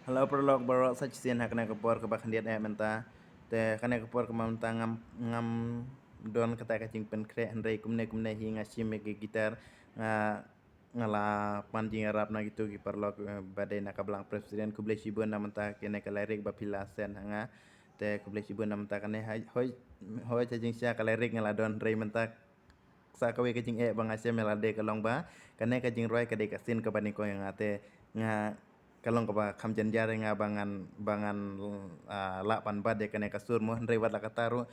Hello prolog borok sajian hakna kapor ke bakhandiat menta te kana kapor ke mamta ngam don kata kacing pen kre handai kumne hi ngasim me gitar ngala panjing arab na gitu ki perlog badai na kablang presiden kuble sibun namenta kene kalerik bapila sen hanga te kuble sibun namenta kane hoi cacing sia kalerik ngala don rei menta sa kawe kacing bang asia melade kalong ba kane kacing roi kade kasin ke bani ko yang ate nga kalong kaba kam janjar nga bangan la pan bad de kane kasur mo ndre wat la kataru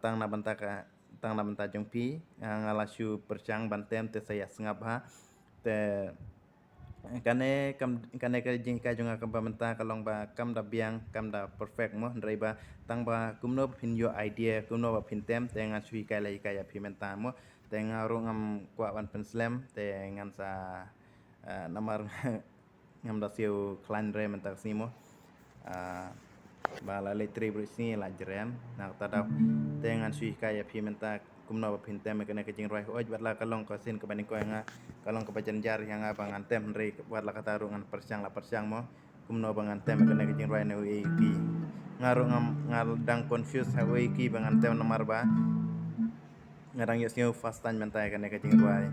tang na bantaka tang na banta jongpi ngala shu percang bantem te saya sengap ha te kane ka jing ka jonga ka bamenta kalong ba kam da biang kam da perfect mo ndre ba tang ba kumno pin yo idea kumno ba pin tem te nga shui ka lai ka ya pimenta mo te nga ro ngam kwa ban pen slam te ngan sa namar ngam da siu klan re mentak simo ba la letri bersini la jeren nak tadap dengan sui kaya pi mentak kumno ba pin tem kene kejing roi oj bat la kalong ko sin ke baning ko nga kalong ke bajan jar yang abangan tem re bat la katarungan persiang mo kumno bangan tem kene kejing roi ne wi ki ngaru ngam ngal dang confuse ha wi ki bangan tem nomor ba ngarang yo siu fast time mentai kene kejing roi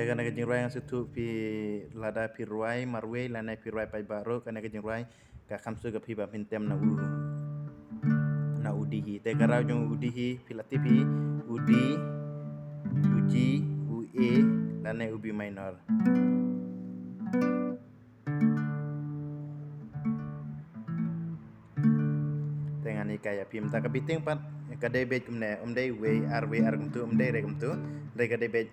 Kena kejing ruai yang situ pi lada pi ruai marwe lana pi ruai pai baru kena kejing ruai ka kamsu ka pi ba pintem na udihi te garau jong udihi pilati pi udi uji ue lana ubi minor dengan ikaya pi mta ka biting pat kadai bet kumne umdai we arwe argumtu umdai regumtu de kadai bet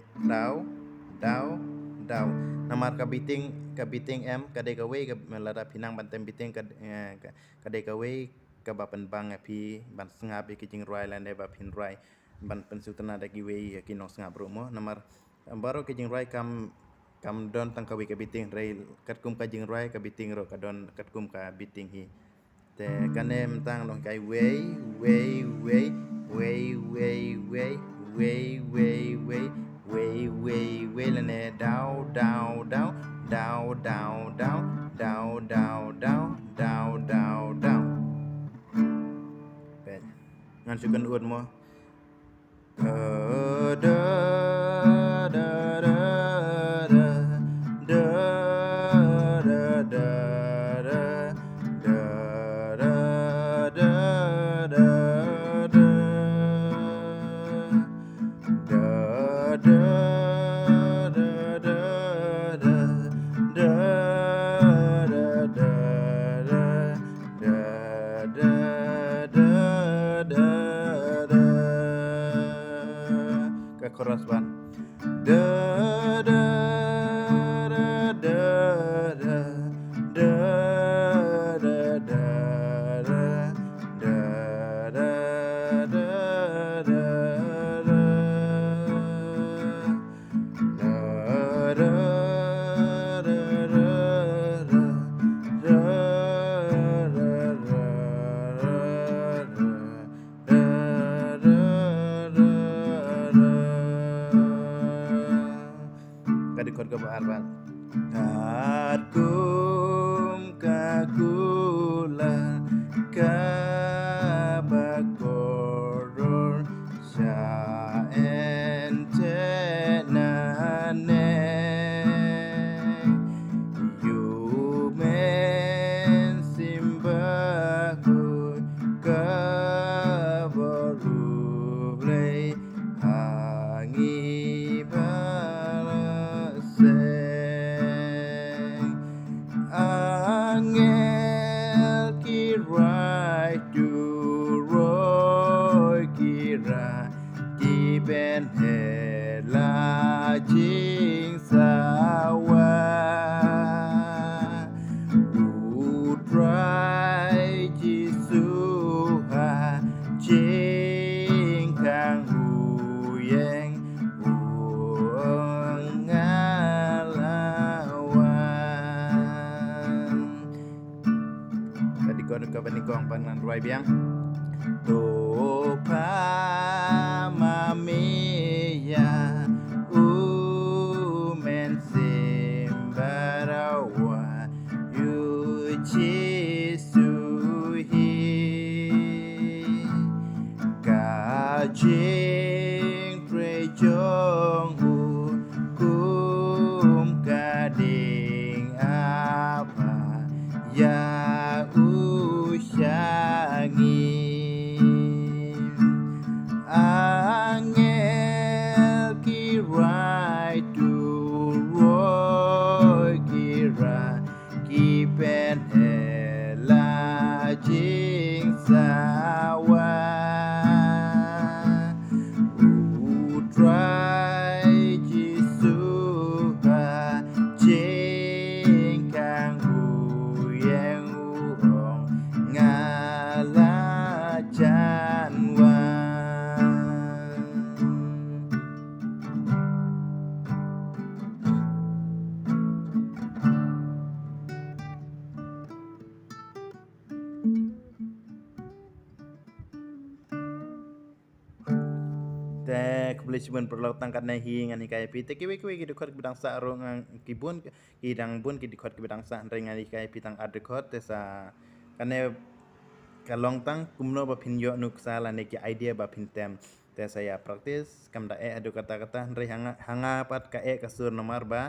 dau namar kabiting em kadai kawe ka melada pinang bantem biting kadai kawe ka bapen bang api ban sengap ki ruai lande ba pin ruai ban pensutana dagi we ki no sengap rumo namar baru ki ruai kam don tang kawe ka biting rei kat kum ka ruai ka biting ro ka don kat kum ka biting hi te kanem tang no kai we lene down bet ngan sukan uat mo da da da da da da da chorus ban da da da da da da da kadikot ka barban kum kagula kabakoror sa entenane yumen simbahu kabarulay hangi angel ki right to roy ki เป็นhela jing sawa utrai jisu ha jing kang huyeng uang ngalawan tadi kau nak kau pangan ruai biang to pa mamiya men simbarawa yu jisuhi ka jing prejong hu kum kading apa ya usyangi angel kirai turoi kira kipen hela jing sawa utrai jisuha jing kang huyeng uong ngalajanwan te boleh cuman perlu tangkat nahi ngani kai pi te kiwe kiwe ki dikot bidang sa ro ngang kibun kidang bun ki dikot bidang sa ngani kai pi tang adekot te sa kane kalong tang kumno ba phin yo nuk sa la ne ki idea ba phin tem te saya praktis kam da adu kata-kata ndre hanga pat ka kasur nomor ba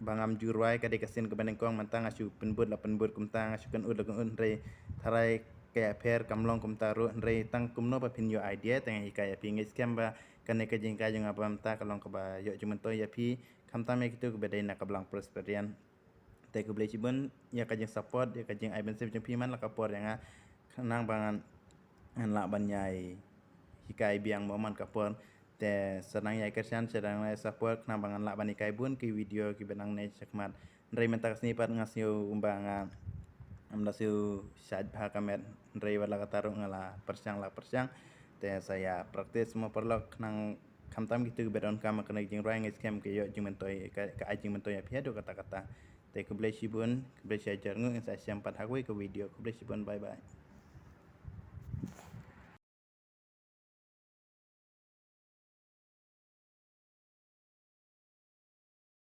bangam juruai ka de kasin ke baneng kong mantang asu penbut la penbut kumtang asu kan ud la ndre tharai kaya pher kamlong kum taru ndre tang kumno ba phin yo idea tang kaya pi ngis kem ba kane ka jing ka jing abam ta kalong ka ba yo jumen to ya pi khamta me kitu ke bedai na kablang prosperian te ke boleh cibun ya ka jing support ya ka jing ai ben se jing pi man la ka por yang nang bangan an la ban nyai hikai biang moman ka por te senang ya kersan sedang lai support nang bangan la ban ikai bun ki video ki benang ne sakmat ndre mentak sni pat ngasio umbanga amda siu syad bha kamet ndre wala kataru ngala persyang te saya praktis mo perlok nang kamtam gitu bedon kama kena jing rai ngis kem ke yo jing mentoi ka ajing mentoi apia do kata-kata te ke boleh sibun ke boleh ajar ngu sa siam pat hakwe ke video ke boleh sibun bye bye